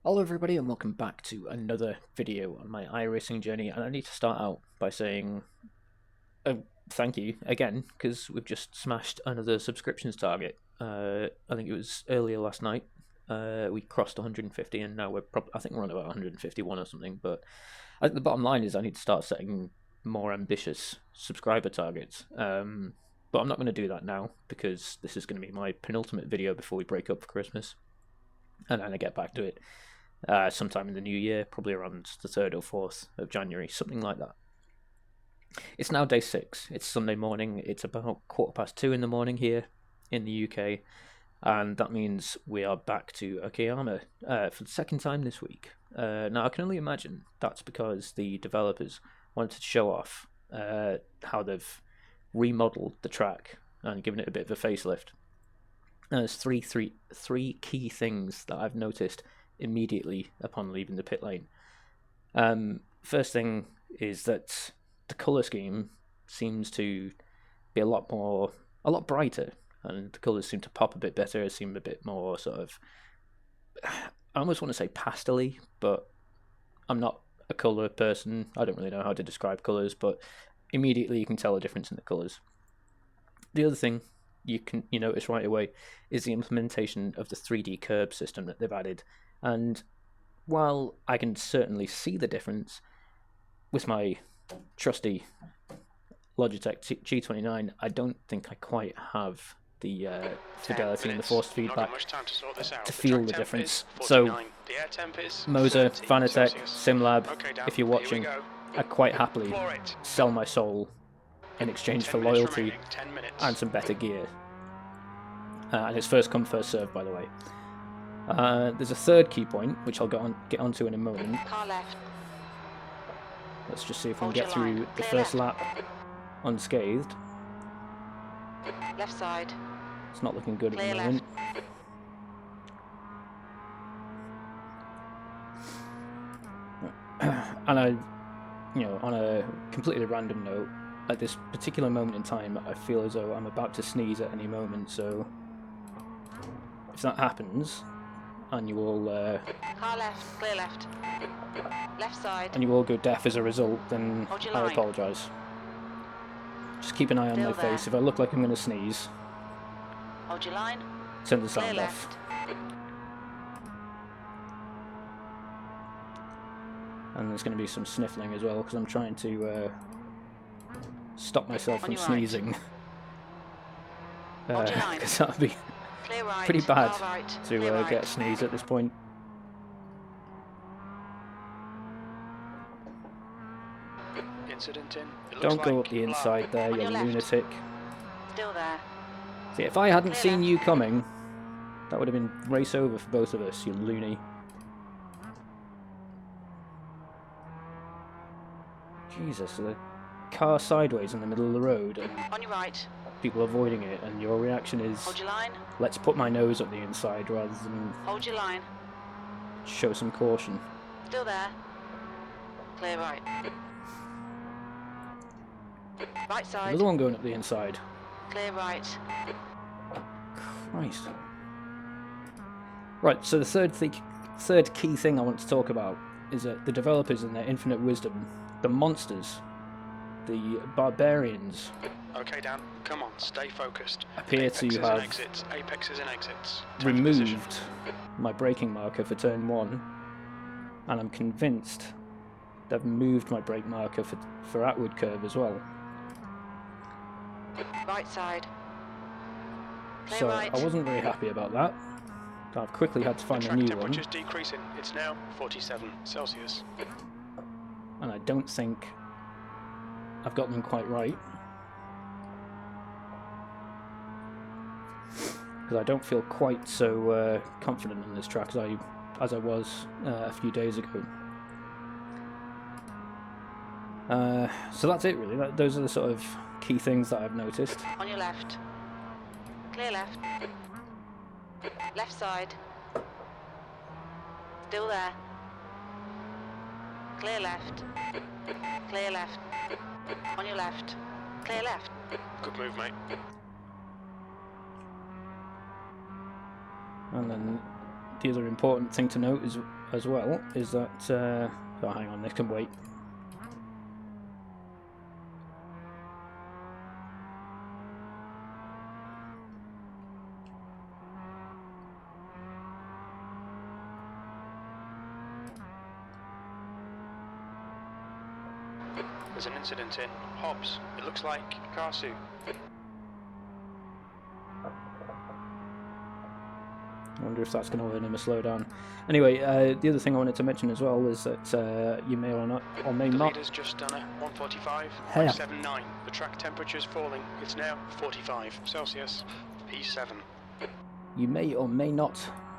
Hello everybody and welcome back to another video on my iRacing journey, and I need to start out by saying thank you again because we've just smashed another subscriptions target. I think it was earlier last night. We crossed 150 and now I think we're on about 151 or something, but I think the bottom line is I need to start setting more ambitious subscriber targets. But I'm not going to do that now because this is going to be my penultimate video before we break up for Christmas, and then I get back to it sometime in the new year, probably around the 3rd or 4th of January, something like that. It's now day 6. It's Sunday morning. It's about 2:15 in the morning here in the UK, and that means we are back to Okayama for the second time this week. Now, I can only imagine that's because the developers wanted to show off how they've remodeled the track and given it a bit of a facelift. And there's three key things that I've noticed immediately upon leaving the pit lane. First thing is that the colour scheme seems to be a lot brighter, and the colours seem to pop a bit better. It seem a bit more sort of, I almost want to say pastel-y, but I'm not a colour person. I don't really know how to describe colours, but immediately you can tell a difference in the colours. The other thing you notice right away is the implementation of the 3D curb system that they've added. And while I can certainly see the difference with my trusty Logitech G29, I don't think I quite have the fidelity and the force feedback to feel the difference. So, Moser, Fanatec, SimLab, if you're watching, I'd quite happily sell my soul in exchange for loyalty and some better gear. And it's first come, first served, by the way. There's a third key point, which I'll get onto in a moment. Car left. Let's just see if we can get through the first lap unscathed. Left side. It's not looking good at the moment. And on a completely random note, at this particular moment in time, I feel as though I'm about to sneeze at any moment, so if that happens, and you all car left, clear left. Left side. And you all go deaf as a result, then I apologise. Just keep an eye on my face. If I look like I'm going to sneeze, hold your line. Turn the sound off. And there's going to be some sniffling as well, because I'm trying to stop myself from sneezing. Because that would be pretty bad to get a sneeze at this point. Don't go up the inside there, you lunatic. Still there. See, if I hadn't seen you coming, that would have been race over for both of us, you loony. Jesus, the car sideways in the middle of the road, and on your right. People avoiding it, and your reaction is, hold your line. Let's put my nose up the inside rather than hold your line. Show some caution. Still there. Clear right. Right side. Another one going up the inside. Clear right. Christ. Right, so the third key thing I want to talk about is that the developers, in their infinite wisdom, the monsters, the barbarians, okay, Dan, come on, stay focused. Appear Apexes to have Apexes and exits. Removed my braking marker for turn 1, and I'm convinced they've moved my brake marker for outward curve as well. Right side. Clear so right. I wasn't very happy about that. I've quickly had to find a new one. Temperature's decreasing. It's now 47 Celsius. And I don't think I've got them quite right. Because I don't feel quite so confident on this track as I was a few days ago. So that's it really. Those are the sort of key things that I've noticed. On your left. Clear left. Left side. Still there. Clear left. Clear left. On your left. Clear left. Good move, mate. And then the other important thing to note is, as well, is that... oh, hang on, this can wait. There's an incident in Hobbs. It looks like Karsu. I wonder if that's going to earn him a slowdown. Anyway, the other thing I wanted to mention as well is that you may or may The not... leader's just done a 145.79. The track temperature's falling. It's now 45 Celsius. P7. You may or may not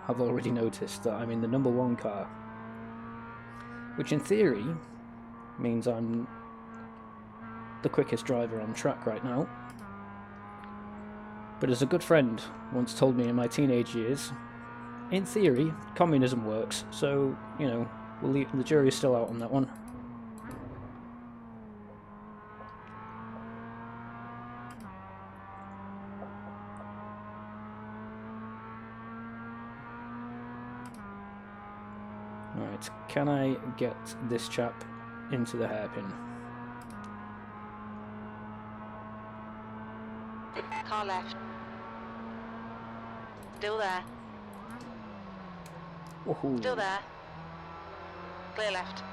have already noticed that I'm in the number 1 car. Which in theory means I'm the quickest driver on track right now. But as a good friend once told me in my teenage years, in theory, communism works, so, you know, the jury's still out on that one. Right, can I get this chap into the hairpin? Car left. Still there. Woohoo. Still there. Clear left.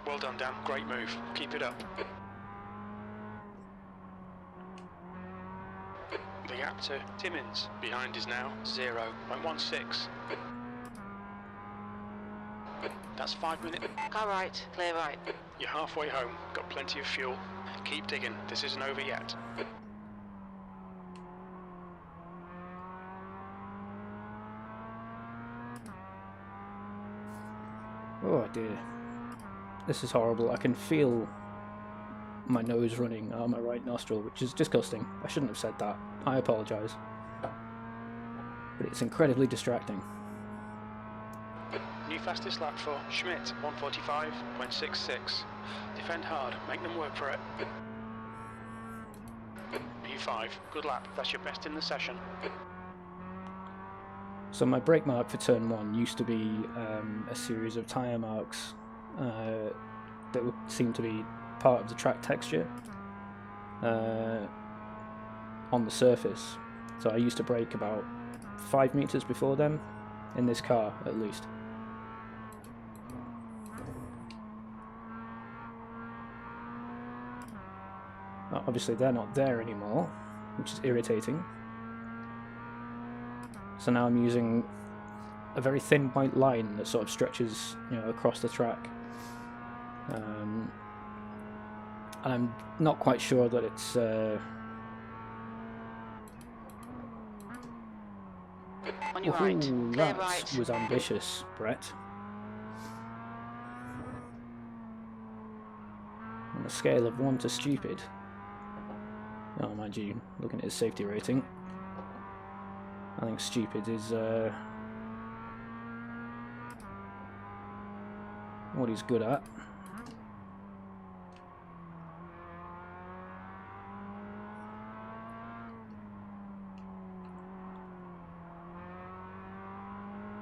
Well done, Dan. Great move. Keep it up. The gap to Timmins behind is now 0.16. That's 5 minutes. Car right. Clear right. You're halfway home. Got plenty of fuel. Keep digging. This isn't over yet. Oh dear. This is horrible. I can feel my nose running out of my right nostril, which is disgusting. I shouldn't have said that. I apologise. But it's incredibly distracting. New fastest lap for Schmidt, 145.66. Defend hard. Make them work for it. P5. Good lap. That's your best in the session. So my brake mark for turn 1 used to be a series of tyre marks that would seem to be part of the track texture on the surface. So I used to brake about 5 metres before them, in this car at least. Obviously they're not there anymore, which is irritating. So now I'm using a very thin white line that sort of stretches, you know, across the track. And I'm not quite sure that it's... On your right. Ooh, Clear that right. was ambitious, Brett. On a scale of 1 to stupid. Oh, mind you, looking at his safety rating, I think stupid is what he's good at.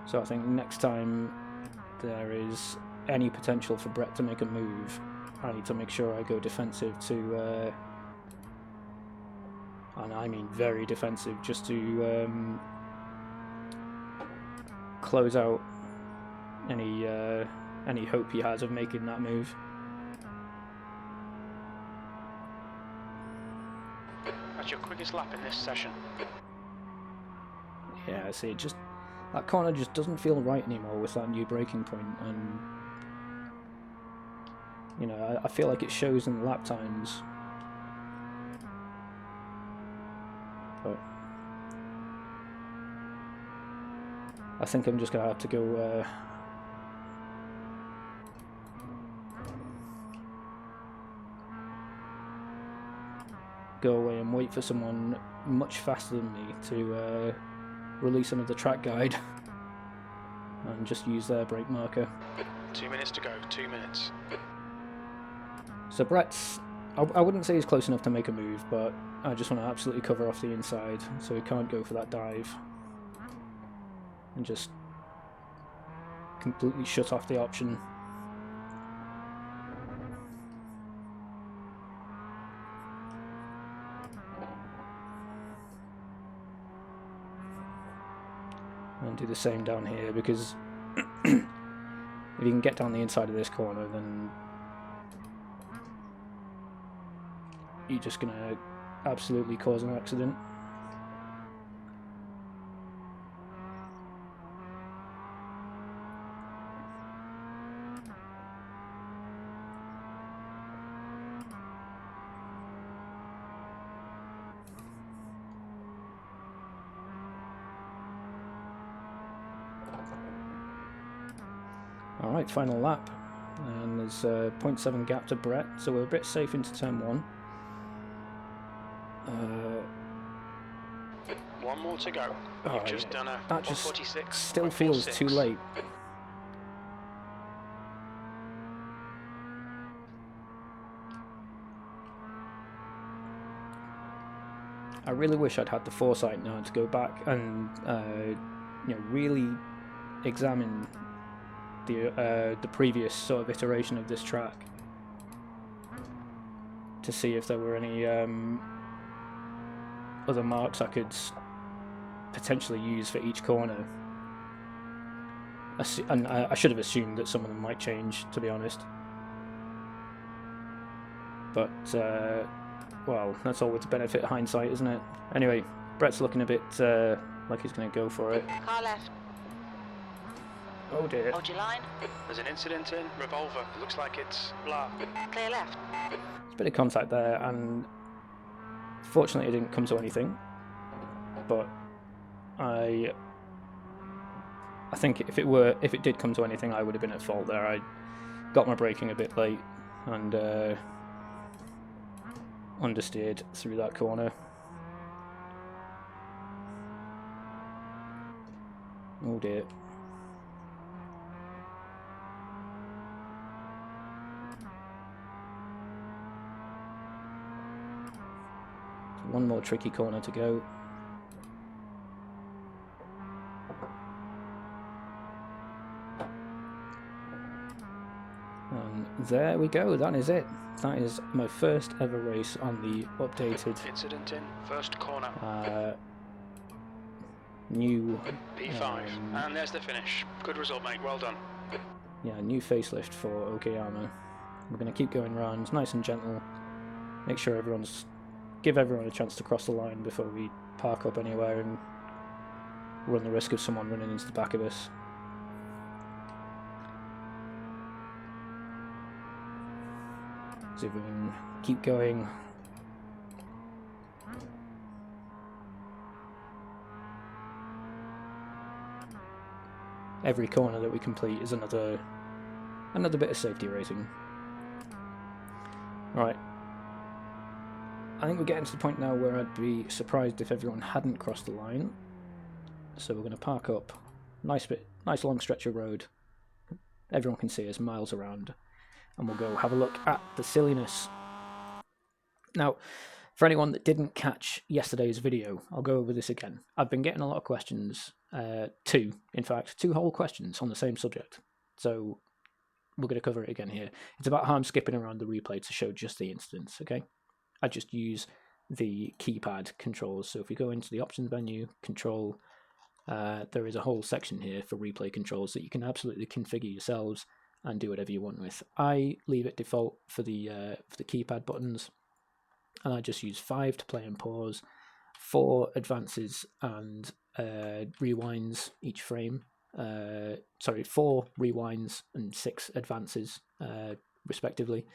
So I think next time there is any potential for Brett to make a move, I need to make sure I go defensive to, and I mean very defensive, just to close out any hope he has of making that move. That's your quickest lap in this session. Yeah, I see. Just that corner just doesn't feel right anymore with that new braking point, and you know, I feel like it shows in the lap times. But I think I'm just gonna have to go away and wait for someone much faster than me to release another track guide and just use their brake marker. 2 minutes to go. 2 minutes. So Brett's I wouldn't say he's close enough to make a move, but I just want to absolutely cover off the inside so he can't go for that dive. And just completely shut off the option. And do the same down here, because if you can get down the inside of this corner, then you're just going to absolutely cause an accident. Alright, final lap. And there's a 0.7 gap to Brett, so we're a bit safe into turn 1. One more to go. You've just done a that just 146. still feels too late. I really wish I'd had the foresight now to go back and really examine the previous sort of iteration of this track to see if there were any other marks I could potentially use for each corner. And I should have assumed that some of them might change, to be honest. But, well, that's all with the benefit of hindsight, isn't it? Anyway, Brett's looking a bit like he's going to go for it. Car left. Oh dear. Hold your line. There's an incident in Revolver. It looks like it's blah. Clear left. There's a bit of contact there, and fortunately it didn't come to anything. But I think if it did come to anything, I would have been at fault there. I got my braking a bit late and understeered through that corner. Oh dear. One more tricky corner to go. And there we go, that is it. That is my first ever race on the updated Incident in first corner. New P5. And there's the finish. Good result, mate. Well done. new facelift for Okayama. We're going to keep going round, nice and gentle. Make sure give everyone a chance to cross the line before we park up anywhere and run the risk of someone running into the back of us. See if we can keep going. Every corner that we complete is another bit of safety racing. Right. I think we're getting to the point now where I'd be surprised if everyone hadn't crossed the line. So we're going to park up. Nice long stretch of road. Everyone can see us miles around. And we'll go have a look at the silliness. Now, for anyone that didn't catch yesterday's video, I'll go over this again. I've been getting a lot of questions, two whole questions on the same subject. So we're going to cover it again here. It's about how I'm skipping around the replay to show just the instance, okay? I just use the keypad controls. So if we go into the options menu, control, there is a whole section here for replay controls that you can absolutely configure yourselves and do whatever you want with. I leave it default for the keypad buttons, and I just use 5 to play and pause, 4 advances and rewinds each frame. 4 rewinds and 6 advances respectively.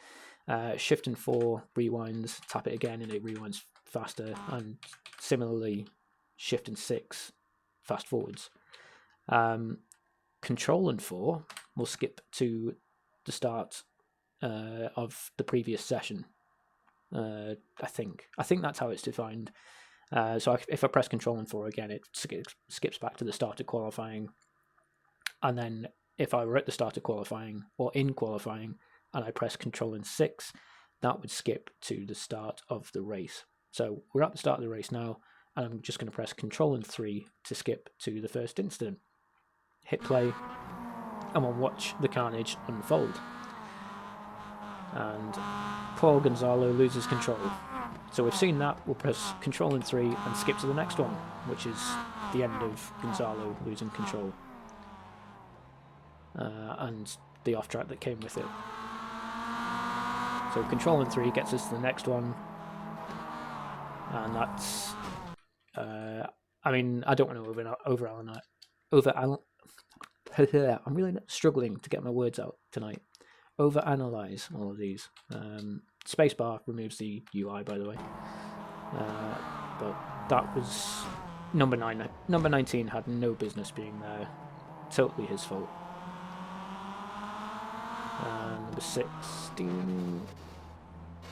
Shift and 4 rewinds, tap it again and it rewinds faster, and similarly shift and 6 fast forwards. Control and 4 will skip to the start of the previous session. I think that's how it's defined. So if I press Control and 4 again, it skips back to the start of qualifying. And then if I were at the start of qualifying or in qualifying and I press Control and 6, that would skip to the start of the race. So we're at the start of the race now, and I'm just going to press Control and 3 to skip to the first incident. Hit play, and we'll watch the carnage unfold. And poor Gonzalo loses control. So we've seen that, we'll press Control and 3 and skip to the next one, which is the end of Gonzalo losing control. And the off-track that came with it. So Control and 3 gets us to the next one. And that's... I mean, I don't want to I'm really struggling to get my words out tonight. Overanalyze all of these. Spacebar removes the UI, by the way. But that was number 9. Number 19 had no business being there. Totally his fault. Number 16.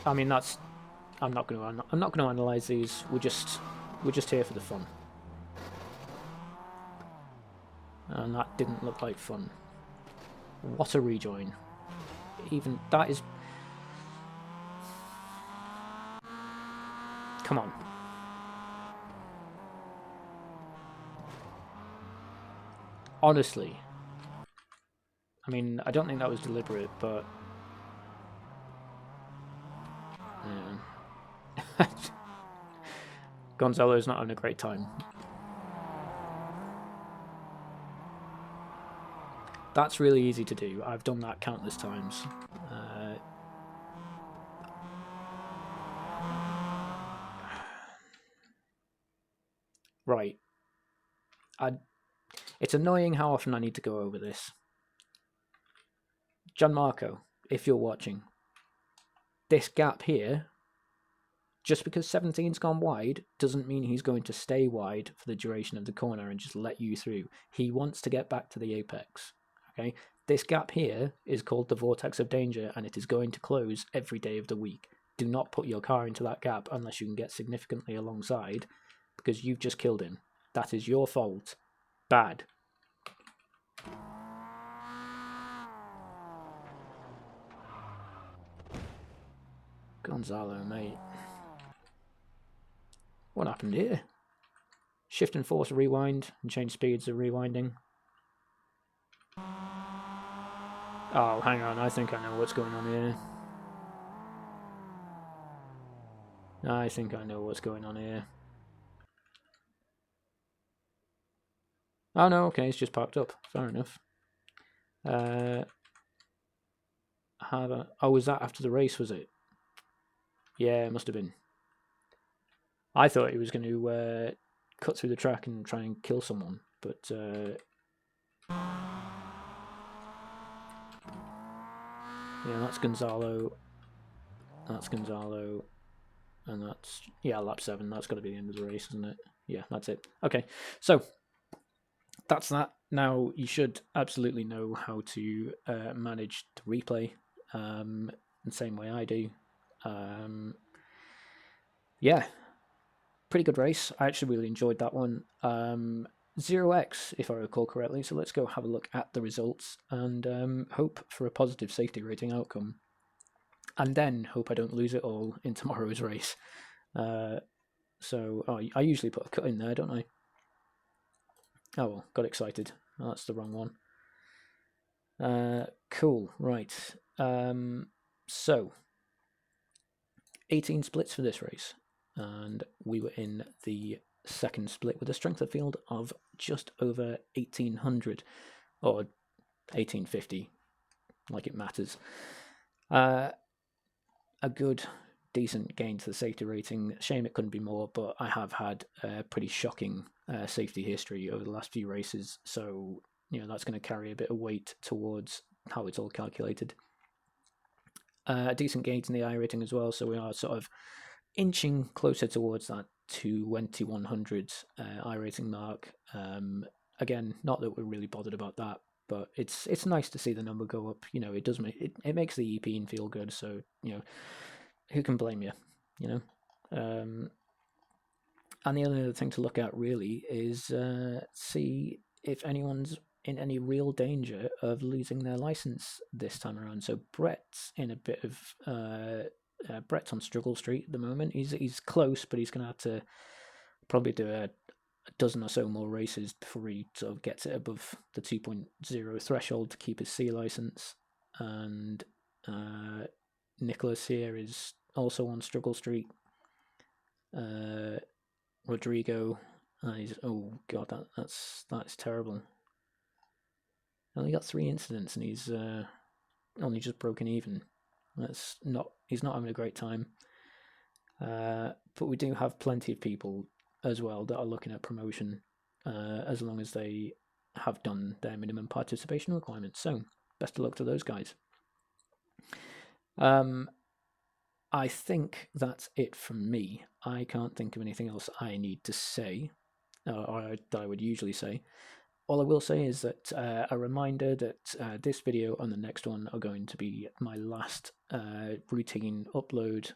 I mean, that's. I'm not going to analyze these. We're just here for the fun. And that didn't look like fun. What a rejoin. Even that is. Come on. Honestly. I mean, I don't think that was deliberate, but... Yeah. Gonzalo's not having a great time. That's really easy to do. I've done that countless times. Right. It's annoying how often I need to go over this. Gianmarco, if you're watching, this gap here, just because 17's gone wide, doesn't mean he's going to stay wide for the duration of the corner and just let you through. He wants to get back to the apex. Okay, this gap here is called the vortex of danger, and it is going to close every day of the week. Do not put your car into that gap unless you can get significantly alongside, because you've just killed him. That is your fault. Bad. Gonzalo, mate. What happened here? Shift and force rewind and change speeds of rewinding. Oh, hang on. I think I know what's going on here. I think I know what's going on here. Oh, no, okay, it's just parked up. Fair enough. Oh, was that after the race, was it? Yeah, it must have been. I thought he was going to cut through the track and try and kill someone, but... yeah, that's Gonzalo. That's Gonzalo. And that's... yeah, lap 7. That's got to be the end of the race, isn't it? Yeah, that's it. Okay, so... that's that. Now, you should absolutely know how to manage the replay the same way I do. Yeah, pretty good race. I actually really enjoyed that one. 0x, if I recall correctly. So let's go have a look at the results and hope for a positive safety rating outcome. And then hope I don't lose it all in tomorrow's race. So I usually put a cut in there, don't I? Oh well, got excited. Oh, that's the wrong one. Cool, right. So, 18 splits for this race. And we were in the second split with a strength of field of just over 1800. Or 1850, like it matters. A good, decent gain to the safety rating. Shame it couldn't be more, but I have had a pretty shocking safety history over the last few races, so that's going to carry a bit of weight towards how it's all calculated. A decent gain in the iRating as well, so we are sort of inching closer towards that 2100 iRating mark. Again, not that we're really bothered about that, but it's nice to see the number go up. It does make it makes the EP feel good, so who can blame you? And the other thing to look at really is see if anyone's in any real danger of losing their license this time around. So Brett's in a bit of Brett's on struggle street at the moment. He's close, but he's going to have to probably do a dozen or so more races before he sort of gets it above the 2.0 threshold to keep his C license. And Nicholas here is also on struggle street. Rodrigo, oh god, that's terrible. Only got 3 incidents and he's only just broken even. He's not having a great time. But we do have plenty of people as well that are looking at promotion, as long as they have done their minimum participation requirements. So best of luck to those guys. I think that's it from me. I can't think of anything else I need to say, or that I would usually say. All I will say is that a reminder that this video and the next one are going to be my last routine upload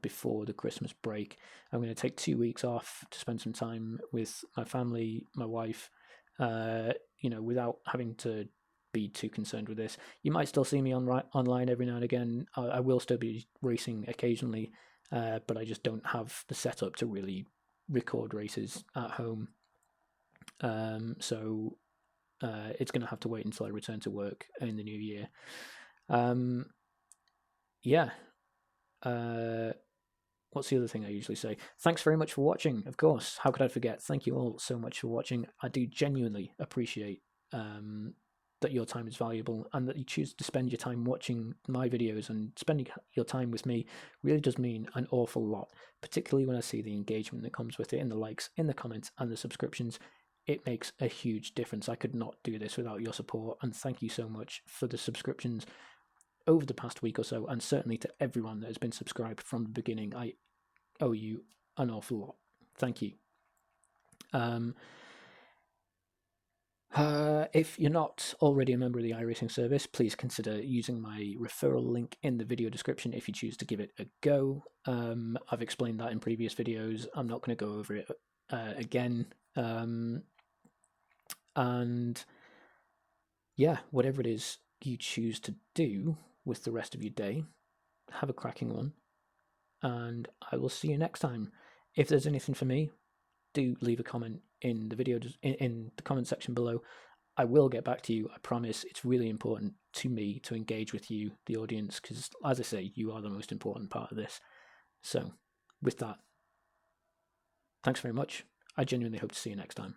before the Christmas break. I'm going to take 2 weeks off to spend some time with my family, my wife, without having to be too concerned with this. You might still see me online every now and again. I will still be racing occasionally, but I just don't have the setup to really record races at home. So it's going to have to wait until I return to work in the new year. What's the other thing I usually say? Thanks very much for watching, of course. How could I forget? Thank you all so much for watching. I do genuinely appreciate that your time is valuable, and that you choose to spend your time watching my videos and spending your time with me really does mean an awful lot, particularly when I see the engagement that comes with it in the likes, in the comments, and the subscriptions. It makes a huge difference. I could not do this without your support, and thank you so much for the subscriptions over the past week or so, and certainly to everyone that has been subscribed from the beginning. I owe you an awful lot. Thank you. If you're not already a member of the iRacing service, please consider using my referral link in the video description if you choose to give it a go. I've explained that in previous videos. I'm not going to go over it again. And yeah, whatever it is you choose to do with the rest of your day, have a cracking one. And I will see you next time. If there's anything for me, do leave a comment in the video, in the comment section below. I will get back to you, I promise. It's really important to me to engage with you, the audience, because as I say, you are the most important part of this. So with that, thanks very much. I genuinely hope to see you next time.